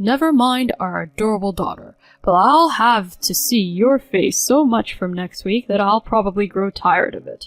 Never mind our adorable daughter, but I'll have to see your face so much from next week that I'll probably grow tired of it.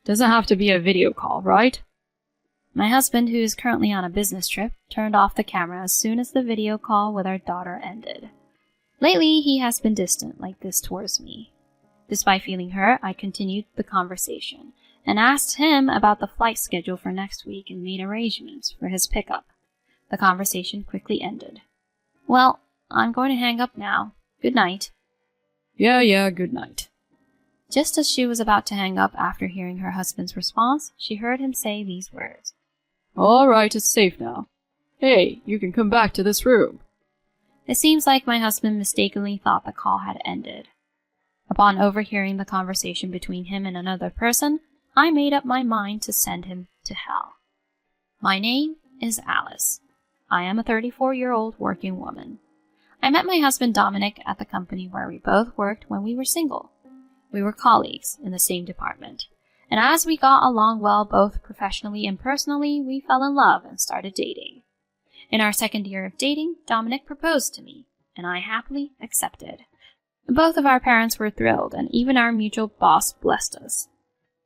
Doesn't have to be a video call, right? My husband, who is currently on a business trip, turned off the camera as soon as the video call with our daughter ended. Lately, he has been distant like this towards me. Despite feeling hurt, I continued the conversation and asked him about the flight schedule for next week and made arrangements for his pickup. The conversation quickly ended. Well, I'm going to hang up now. Good night. Yeah, good night. Just as she was about to hang up after hearing her husband's response, she heard him say these words. All right, it's safe now. Hey, you can come back to this room. It seems like my husband mistakenly thought the call had ended. Upon overhearing the conversation between him and another person, I made up my mind to send him to hell. My name is Alice. I am a 34-year-old working woman. I met my husband Dominic at the company where we both worked when we were single. We were colleagues in the same department, and as we got along well both professionally and personally, we fell in love and started dating. In our second year of dating, Dominic proposed to me, and I happily accepted. Both of our parents were thrilled, and even our mutual boss blessed us.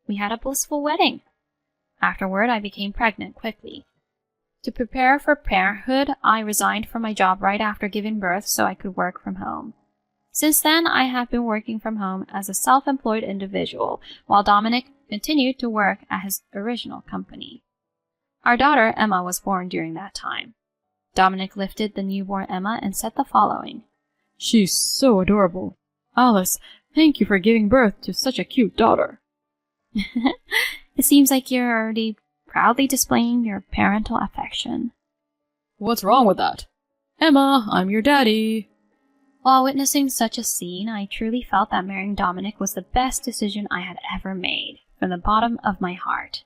We had a blissful wedding. Afterward, I became pregnant quickly. To prepare for parenthood, I resigned from my job right after giving birth so I could work from home. Since then, I have been working from home as a self-employed individual, while Dominic continued to work at his original company. Our daughter, Emma, was born during that time. Dominic lifted the newborn Emma and said the following. She's so adorable. Alice, thank you for giving birth to such a cute daughter. It seems like you're already proudly displaying your parental affection. What's wrong with that? Emma, I'm your daddy. While witnessing such a scene, I truly felt that marrying Dominic was the best decision I had ever made, from the bottom of my heart.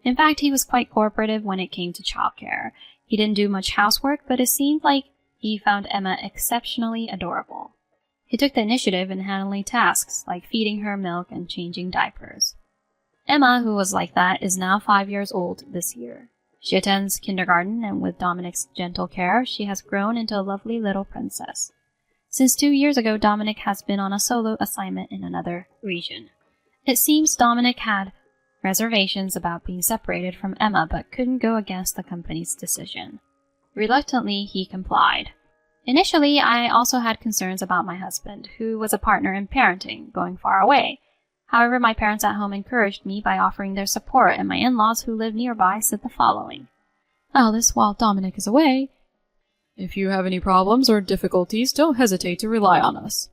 In fact, he was quite cooperative when it came to childcare. He didn't do much housework, but it seemed like he found Emma exceptionally adorable. He took the initiative in handling tasks like feeding her milk and changing diapers. Emma, who was like that, is now 5 years old this year. She attends kindergarten, and with Dominic's gentle care, she has grown into a lovely little princess. Since 2 years ago, Dominic has been on a solo assignment in another region. It seems Dominic had reservations about being separated from Emma, but couldn't go against the company's decision. Reluctantly, he complied. Initially, I also had concerns about my husband, who was a partner in parenting, going far away. However, my parents at home encouraged me by offering their support, and my in-laws who live nearby said the following. Alice, while Dominic is away, if you have any problems or difficulties, don't hesitate to rely on us.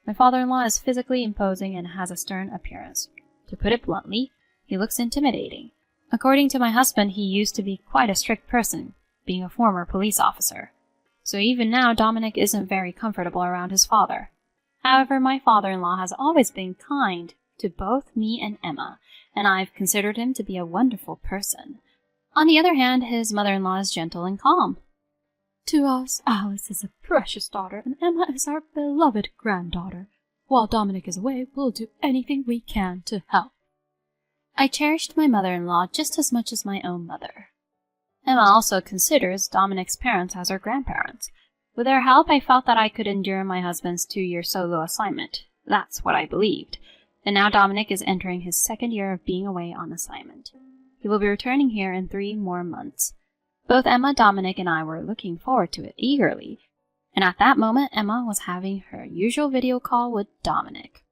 My father-in-law is physically imposing and has a stern appearance. To put it bluntly, he looks intimidating. According to my husband, he used to be quite a strict person, being a former police officer. So even now, Dominic isn't very comfortable around his father. However, my father-in-law has always been kind to both me and Emma, and I've considered him to be a wonderful person. On the other hand, his mother-in-law is gentle and calm. To us, Alice is a precious daughter, and Emma is our beloved granddaughter. While Dominic is away, we'll do anything we can to help. I cherished my mother-in-law just as much as my own mother. Emma also considers Dominic's parents as her grandparents. With their help, I felt that I could endure my husband's 2-year solo assignment. That's what I believed. And now Dominic is entering his second year of being away on assignment. He will be returning here in 3 more months. Both Emma, Dominic, and I were looking forward to it eagerly. And at that moment, Emma was having her usual video call with Dominic.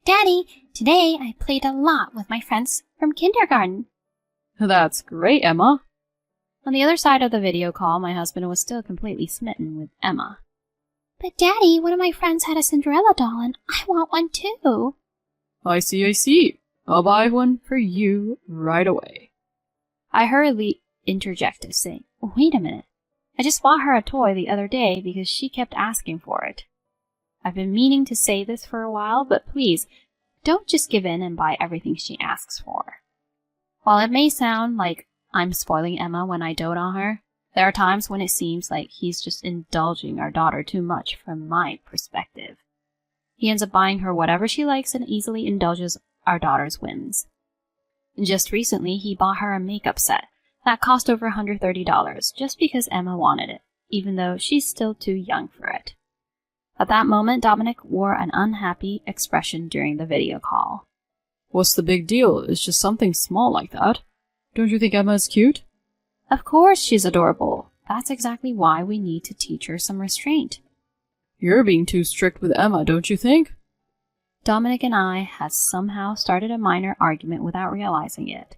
Daddy, today I played a lot with my friends from kindergarten. That's great, Emma. On the other side of the video call, my husband was still completely smitten with Emma. But Daddy, one of my friends had a Cinderella doll and I want one too. I see. I'll buy one for you right away. I hurriedly interjected, saying, Wait a minute. I just bought her a toy the other day because she kept asking for it. I've been meaning to say this for a while, but please, don't just give in and buy everything she asks for. While it may sound like I'm spoiling Emma when I dote on her, there are times when it seems like he's just indulging our daughter too much from my perspective. He ends up buying her whatever she likes and easily indulges our daughter's whims. Just recently, he bought her a makeup set that cost over $130 just because Emma wanted it. even though she's still too young for it. At that moment, Dominic wore an unhappy expression during the video call. What's the big deal? It's just something small like that. Don't you think Emma is cute? Of course she's adorable. That's exactly why we need to teach her some restraint. You're being too strict with Emma, don't you think? Dominic and I had somehow started a minor argument without realizing it.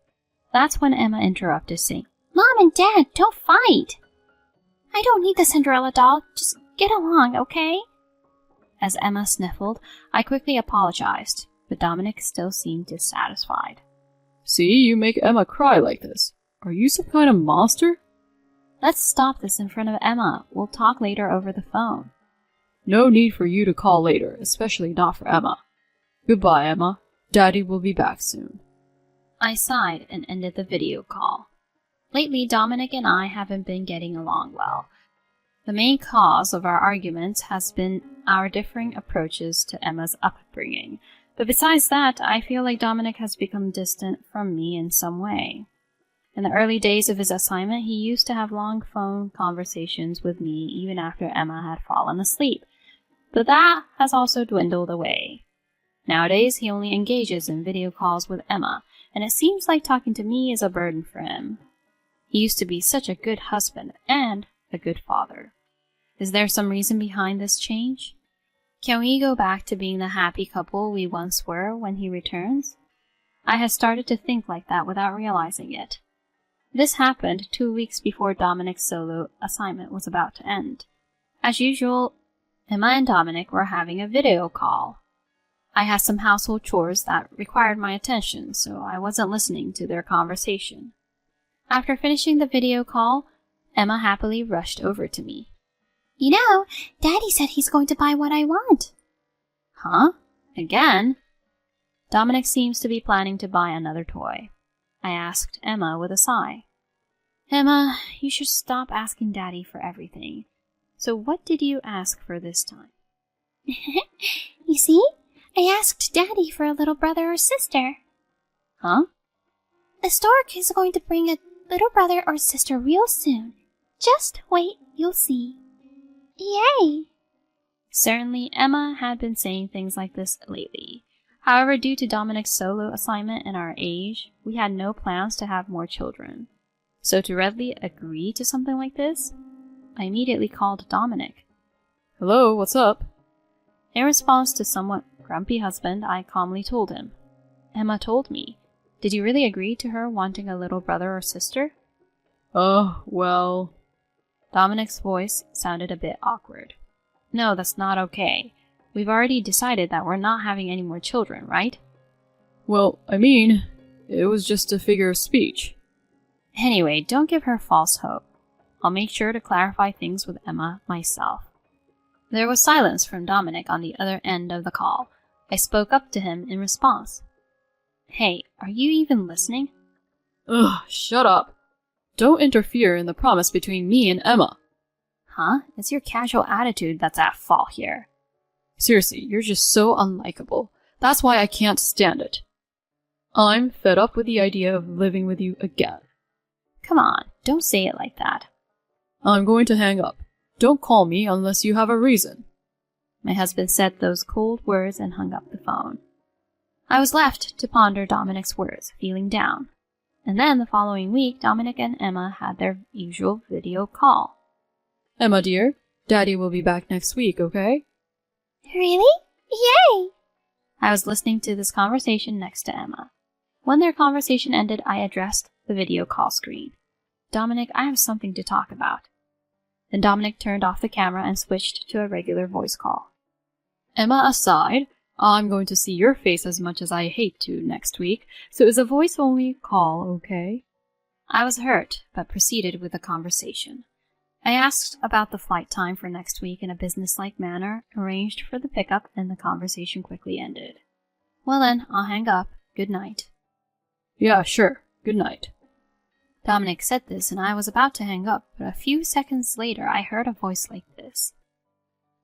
That's when Emma interrupted, saying, Mom and Dad, don't fight. I don't need the Cinderella doll. Just get along, okay? As Emma sniffled, I quickly apologized, but Dominic still seemed dissatisfied. See, you make Emma cry like this. Are you some kind of monster? Let's stop this in front of Emma. We'll talk later over the phone. No need for you to call later, especially not for Emma. Goodbye, Emma. Daddy will be back soon. I sighed and ended the video call. Lately, Dominic and I haven't been getting along well. The main cause of our arguments has been our differing approaches to Emma's upbringing. But besides that, I feel like Dominic has become distant from me in some way. In the early days of his assignment, he used to have long phone conversations with me even after Emma had fallen asleep. But that has also dwindled away. Nowadays, he only engages in video calls with Emma, and it seems like talking to me is a burden for him. He used to be such a good husband and a good father. Is there some reason behind this change? Can we go back to being the happy couple we once were when he returns? I had started to think like that without realizing it. This happened 2 weeks before Dominic's solo assignment was about to end. As usual, Emma and Dominic were having a video call. I had some household chores that required my attention, so I wasn't listening to their conversation. After finishing the video call, Emma happily rushed over to me. You know, Daddy said he's going to buy what I want. Huh? Again? Dominic seems to be planning to buy another toy. I asked Emma with a sigh. Emma, you should stop asking Daddy for everything. So what did you ask for this time? You see? I asked Daddy for a little brother or sister. Huh? The stork is going to bring a little brother or sister real soon. Just wait, you'll see. Yay! Certainly, Emma had been saying things like this lately. However, due to Dominic's solo assignment and our age, we had no plans to have more children. So to readily agree to something like this, I immediately called Dominic. Hello, what's up? In response to somewhat grumpy husband, I calmly told him. Emma told me. Did you really agree to her wanting a little brother or sister? Well... Dominic's voice sounded a bit awkward. No, that's not okay. We've already decided that we're not having any more children, right? Well, I mean, it was just a figure of speech. Anyway, don't give her false hope. I'll make sure to clarify things with Emma myself. There was silence from Dominic on the other end of the call. I spoke up to him in response. Hey, are you even listening? Ugh, shut up. Don't interfere in the promise between me and Emma. Huh? It's your casual attitude that's at fault here. Seriously, you're just so unlikable. That's why I can't stand it. I'm fed up with the idea of living with you again. Come on, don't say it like that. I'm going to hang up. Don't call me unless you have a reason. My husband said those cold words and hung up the phone. I was left to ponder Dominic's words, feeling down. And then the following week, Dominic and Emma had their usual video call. Emma, dear, Daddy will be back next week, okay? Really? Yay! I was listening to this conversation next to Emma. When their conversation ended, I addressed the video call screen. Dominic, I have something to talk about. Then Dominic turned off the camera and switched to a regular voice call. Emma aside, I'm going to see your face as much as I hate to next week, so is a voice-only call okay? I was hurt, but proceeded with the conversation. I asked about the flight time for next week in a businesslike manner, arranged for the pickup, and the conversation quickly ended. Well then, I'll hang up. Good night. Yeah, sure. Good night. Dominic said this, and I was about to hang up, but a few seconds later I heard a voice like this.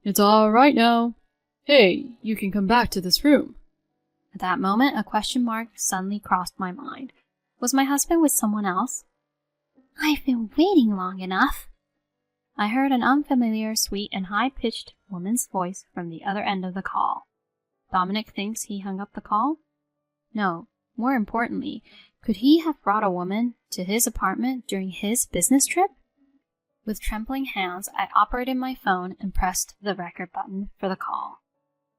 It's all right now. Hey, you can come back to this room. At that moment, a question mark suddenly crossed my mind. Was my husband with someone else? I've been waiting long enough. I heard an unfamiliar, sweet, and high-pitched woman's voice from the other end of the call. Dominic thinks he hung up the call? No, more importantly, could he have brought a woman to his apartment during his business trip? With trembling hands, I operated my phone and pressed the record button for the call.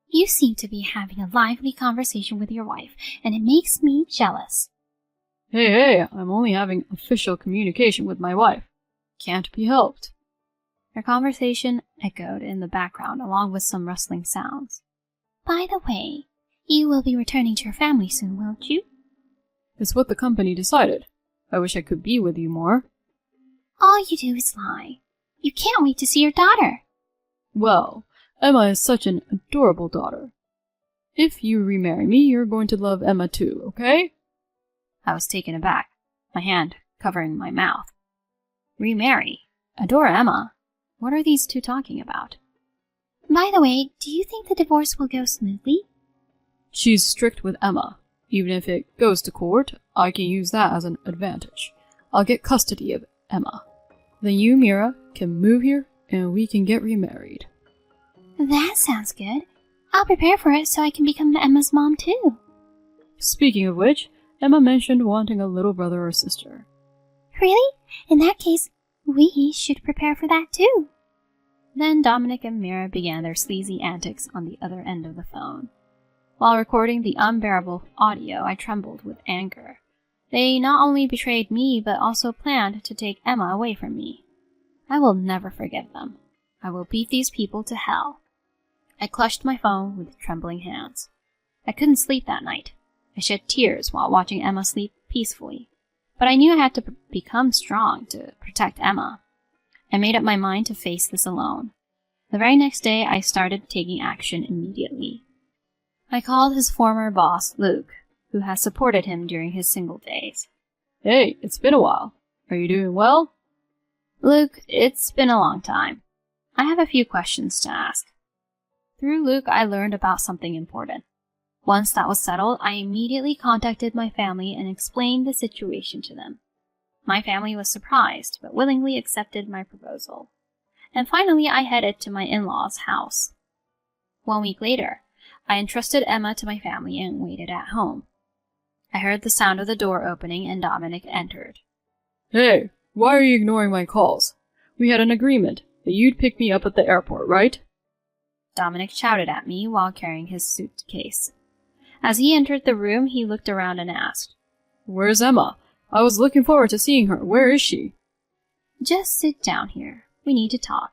You seem to be having a lively conversation with your wife, and it makes me jealous. Hey, I'm only having official communication with my wife. Can't be helped. Their conversation echoed in the background along with some rustling sounds. By the way, you will be returning to your family soon, won't you? It's what the company decided. I wish I could be with you more. All you do is lie. You can't wait to see your daughter. Well, Emma is such an adorable daughter. If you remarry me, you're going to love Emma too, okay? I was taken aback, my hand covering my mouth. Remarry? Adore Emma? What are these two talking about? By the way, do you think the divorce will go smoothly? She's strict with Emma. Even if it goes to court, I can use that as an advantage. I'll get custody of Emma. Then you, Mira, can move here and we can get remarried. That sounds good. I'll prepare for it so I can become Emma's mom too. Speaking of which, Emma mentioned wanting a little brother or sister. Really? In that case, we should prepare for that too. Then Dominic and Mira began their sleazy antics on the other end of the phone. While recording the unbearable audio, I trembled with anger. They not only betrayed me, but also planned to take Emma away from me. I will never forgive them. I will beat these people to hell. I clutched my phone with trembling hands. I couldn't sleep that night. I shed tears while watching Emma sleep peacefully. But I knew I had to become strong to protect Emma. I made up my mind to face this alone. The very next day, I started taking action immediately. I called his former boss, Luke, who has supported him during his single days. Hey, it's been a while. Are you doing well? Luke, it's been a long time. I have a few questions to ask. Through Luke, I learned about something important. Once that was settled, I immediately contacted my family and explained the situation to them. My family was surprised, but willingly accepted my proposal. And finally, I headed to my in-laws' house. 1 week later, I entrusted Emma to my family and waited at home. I heard the sound of the door opening and Dominic entered. Hey, why are you ignoring my calls? We had an agreement that you'd pick me up at the airport, right? Dominic shouted at me while carrying his suitcase. As he entered the room, he looked around and asked, Where's Emma? I was looking forward to seeing her. Where is she? Just sit down here. We need to talk.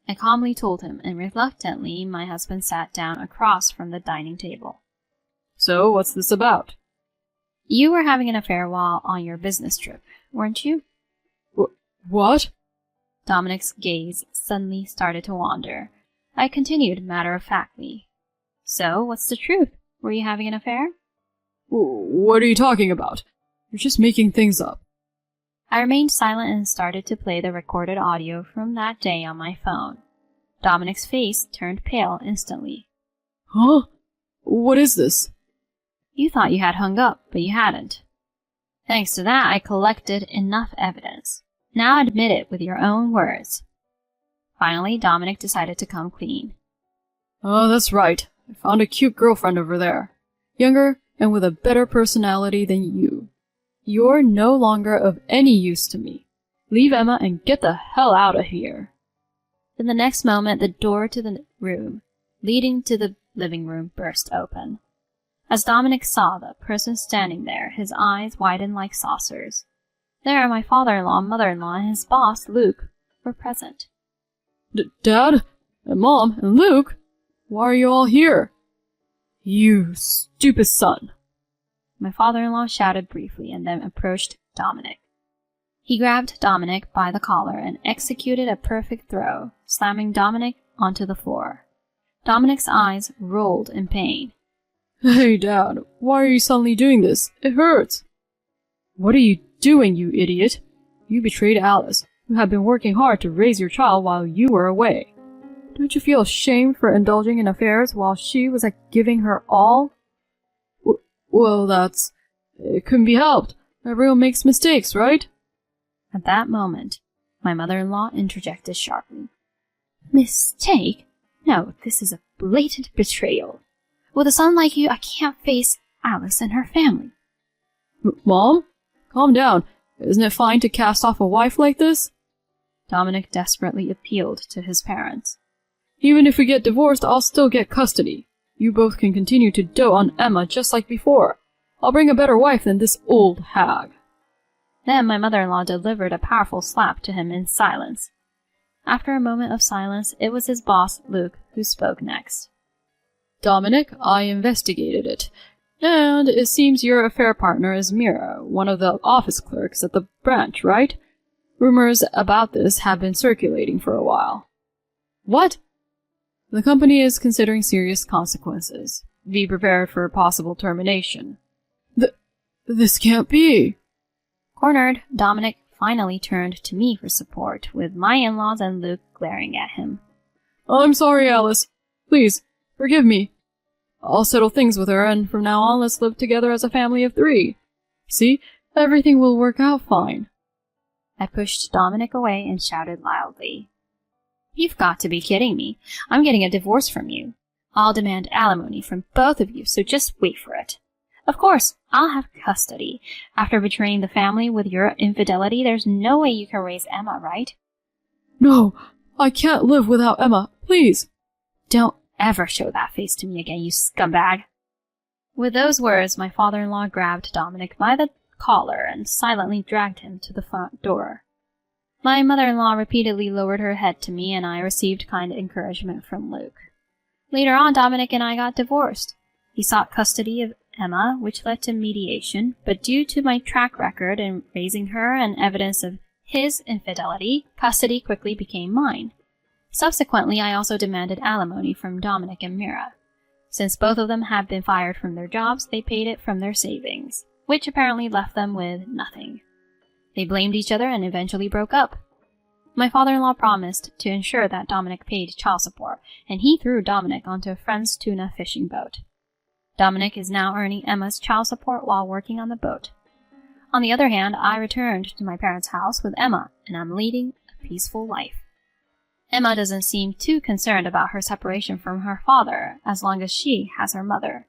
I calmly told him, and reluctantly my husband sat down across from the dining table. So, what's this about? You were having an affair while on your business trip, weren't you? What? Dominic's gaze suddenly started to wander. I continued matter-of-factly. So, what's the truth? Were you having an affair? What are you talking about? You're just making things up. I remained silent and started to play the recorded audio from that day on my phone. Dominic's face turned pale instantly. Huh? What is this? You thought you had hung up, but you hadn't. Thanks to that, I collected enough evidence. Now admit it with your own words. Finally, Dominic decided to come clean. Oh, that's right. I found a cute girlfriend over there. Younger and with a better personality than you. You're no longer of any use to me. Leave Emma and get the hell out of here. In the next moment, the door to the room leading to the living room burst open. As Dominic saw the person standing there, his eyes widened like saucers. There, my father-in-law, mother-in-law, and his boss, Luke, were present. Dad? And Mom? And Luke? Why are you all here? You stupid son. My father-in-law shouted briefly and then approached Dominic. He grabbed Dominic by the collar and executed a perfect throw, slamming Dominic onto the floor. Dominic's eyes rolled in pain. Hey, Dad, why are you suddenly doing this? It hurts. What are you doing, you idiot? You betrayed Alice, who had been working hard to raise your child while you were away. Don't you feel ashamed for indulging in affairs while she was giving her all? Well, it couldn't be helped. Everyone makes mistakes, right? At that moment, My mother-in-law interjected sharply. Mistake? No, this is a blatant betrayal. With a son like you, I can't face Alice and her family. Mom? Calm down. Isn't it fine to cast off a wife like this? Dominic desperately appealed to his parents. Even if we get divorced, I'll still get custody. You both can continue to dote on Emma just like before. I'll bring a better wife than this old hag. Then my mother-in-law delivered a powerful slap to him in silence. After a moment of silence, it was his boss, Luke, who spoke next. Dominic, I investigated it. And it seems your affair partner is Mira, one of the office clerks at the branch, right? Rumors about this have been circulating for a while. What? The company is considering serious consequences. Be prepared for possible termination. This can't be. Cornered, Dominic finally turned to me for support, with my in-laws and Luke glaring at him. I'm sorry, Alice. Please, forgive me. I'll settle things with her, and from now on let's live together as a family of 3. See? Everything will work out fine. I pushed Dominic away and shouted loudly. You've got to be kidding me. I'm getting a divorce from you. I'll demand alimony from both of you, so just wait for it. Of course, I'll have custody. After betraying the family with your infidelity, there's no way you can raise Emma, right? No, I can't live without Emma. Please. Don't ever show that face to me again, you scumbag. With those words, my father-in-law grabbed Dominic by the collar and silently dragged him to the front door. My mother-in-law repeatedly lowered her head to me, and I received kind encouragement from Luke. Later on, Dominic and I got divorced. He sought custody of Emma, which led to mediation, but due to my track record in raising her and evidence of his infidelity, custody quickly became mine. Subsequently, I also demanded alimony from Dominic and Mira. Since both of them had been fired from their jobs, they paid it from their savings, which apparently left them with nothing. They blamed each other and eventually broke up. My father-in-law promised to ensure that Dominic paid child support, and he threw Dominic onto a friend's tuna fishing boat. Dominic is now earning Emma's child support while working on the boat. On the other hand, I returned to my parents' house with Emma, and I'm leading a peaceful life. Emma doesn't seem too concerned about her separation from her father, as long as she has her mother.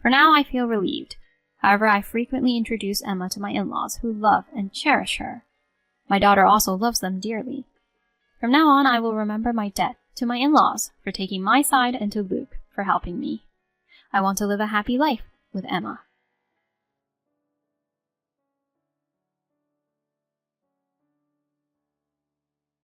For now, I feel relieved. However, I frequently introduce Emma to my in-laws, who love and cherish her. My daughter also loves them dearly. From now on, I will remember my debt to my in-laws for taking my side and to Luke for helping me. I want to live a happy life with Emma.